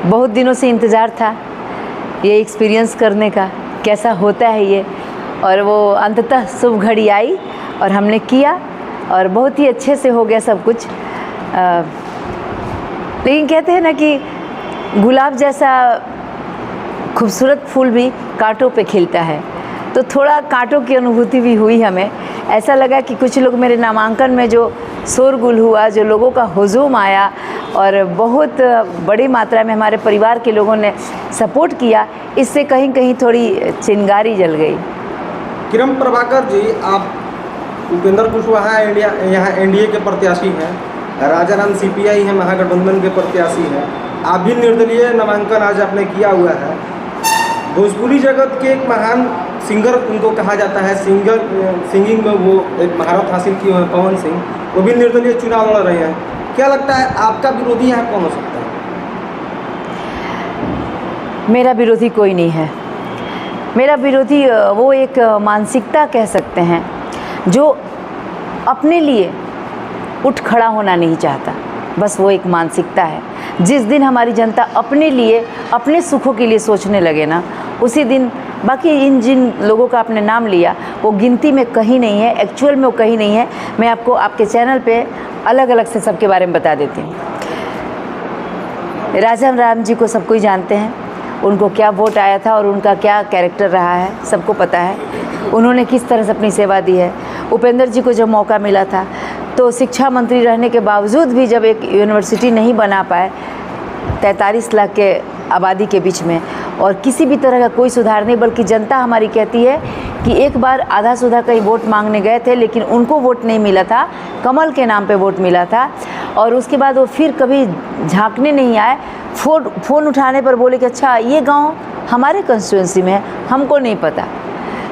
बहुत दिनों से इंतज़ार था ये एक्सपीरियंस करने का, कैसा होता है ये, और वो अंततः शुभ घड़ी आई और हमने किया और बहुत ही अच्छे से हो गया सब कुछ। लेकिन कहते हैं ना कि गुलाब जैसा खूबसूरत फूल भी कांटों पे खिलता है, तो थोड़ा कांटों की अनुभूति भी हुई हमें। ऐसा लगा कि कुछ लोग मेरे नामांकन में जो शोरगुल हुआ, जो लोगों का हुजूम आया और बहुत बड़ी मात्रा में हमारे परिवार के लोगों ने सपोर्ट किया, इससे कहीं कहीं थोड़ी चिंगारी जल गई। किरण प्रभाकर जी, आप उपेंद्र कुशवाहा यहाँ एनडीए के प्रत्याशी हैं, राजाराम सीपीआई है महागठबंधन के प्रत्याशी हैं, आप भी निर्दलीय नामांकन आज आपने किया हुआ है। भोजपुरी जगत के एक महान सिंगर उनको कहा जाता है, सिंगिंग में वो एक महारत हासिल किए हैं पवन सिंह, वो भी निर्दलीय चुनाव लड़ रहे हैं। क्या लगता है आपका विरोधी यहाँ कौन हो सकता है? मेरा विरोधी कोई नहीं है। मेरा विरोधी वो एक मानसिकता कह सकते हैं जो अपने लिए उठ खड़ा होना नहीं चाहता, बस वो एक मानसिकता है। जिस दिन हमारी जनता अपने लिए, अपने सुखों के लिए सोचने लगे ना, उसी दिन बाकी इन जिन लोगों का आपने नाम लिया वो गिनती में कहीं नहीं है, एक्चुअल में वो कहीं नहीं है। मैं आपको आपके चैनल पे अलग अलग से सबके बारे में बता देती हूँ। राजाराम जी को सब कोई जानते हैं, उनको क्या वोट आया था और उनका क्या कैरेक्टर रहा है सबको पता है, उन्होंने किस तरह से अपनी सेवा दी है। उपेंद्र जी को जब मौका मिला था तो शिक्षा मंत्री रहने के बावजूद भी जब एक यूनिवर्सिटी नहीं बना पाए 43 लाख के आबादी के बीच में, और किसी भी तरह का कोई सुधार नहीं, बल्कि जनता हमारी कहती है कि एक बार आधा सुधा कहीं वोट मांगने गए थे लेकिन उनको वोट नहीं मिला था, कमल के नाम पे वोट मिला था, और उसके बाद वो फिर कभी झांकने नहीं आए। फ़ोन उठाने पर बोले कि अच्छा ये गांव हमारे कंस्टिट्यूंसी में है, हमको नहीं पता।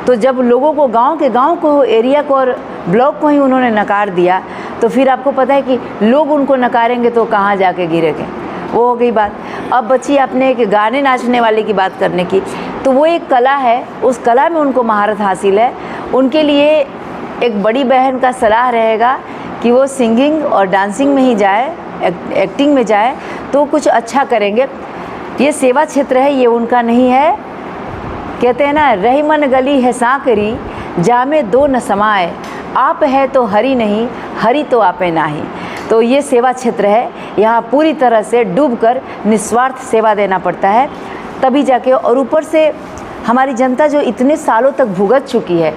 तो जब लोगों को गांव को, एरिया को और ब्लॉक को ही उन्होंने नकार दिया, तो फिर आपको पता है कि लोग उनको नकारेंगे तो कहाँ जाके गिरेंगे। वो हो गई बात। अब बची आपने एक गाने नाचने वाले की बात करने की, तो वो एक कला है, उस कला में उनको महारत हासिल है। उनके लिए एक बड़ी बहन का सलाह रहेगा कि वो सिंगिंग और डांसिंग में ही जाए, एक्टिंग में जाए तो कुछ अच्छा करेंगे। ये सेवा क्षेत्र है, ये उनका नहीं है। कहते हैं ना, रही मन गली है सांकरी, जामे दो न समाए, आप है तो हरि नहीं, हरि तो आपे नाही। तो ये सेवा क्षेत्र है, यहाँ पूरी तरह से डूबकर निस्वार्थ सेवा देना पड़ता है, तभी जाके। और ऊपर से हमारी जनता जो इतने सालों तक भुगत चुकी है,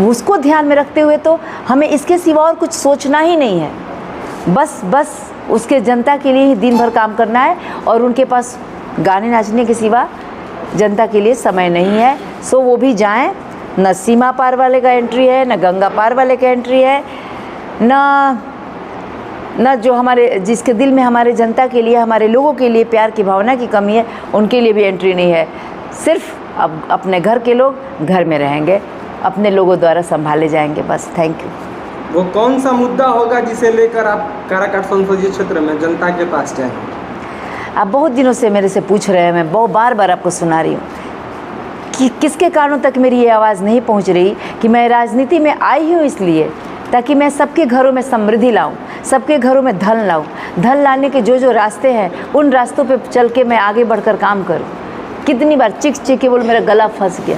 उसको ध्यान में रखते हुए तो हमें इसके सिवा और कुछ सोचना ही नहीं है। बस उसके जनता के लिए ही दिन भर काम करना है, और उनके पास गाने नाचने के सिवा जनता के लिए समय नहीं है। सो वो भी जाएं, न सीमा पार वाले का एंट्री है, न गंगा पार वाले का एंट्री है, न जो हमारे, जिसके दिल में हमारे जनता के लिए, हमारे लोगों के लिए प्यार की भावना की कमी है, उनके लिए भी एंट्री नहीं है। सिर्फ अब अपने घर के लोग घर में रहेंगे, अपने लोगों द्वारा संभाले जाएंगे, बस। Thank you. वो कौन सा मुद्दा होगा जिसे लेकर आप काराकाट संसदीय क्षेत्र में जनता के पास जाएंगे? आप बहुत दिनों से मेरे से पूछ रहे हैं, मैं बहुत बार आपको सुना रही हूँ कि किसके कारणों तक मेरी ये आवाज़ नहीं पहुँच रही कि मैं राजनीति में आई हूँ इसलिए ताकि मैं सबके घरों में समृद्धि लाऊं, सबके घरों में धन लाऊं। धन लाने के जो रास्ते हैं, उन रास्तों पे चल के मैं आगे बढ़कर काम करूं। कितनी बार चिक के बोल मेरा गला फंस गया।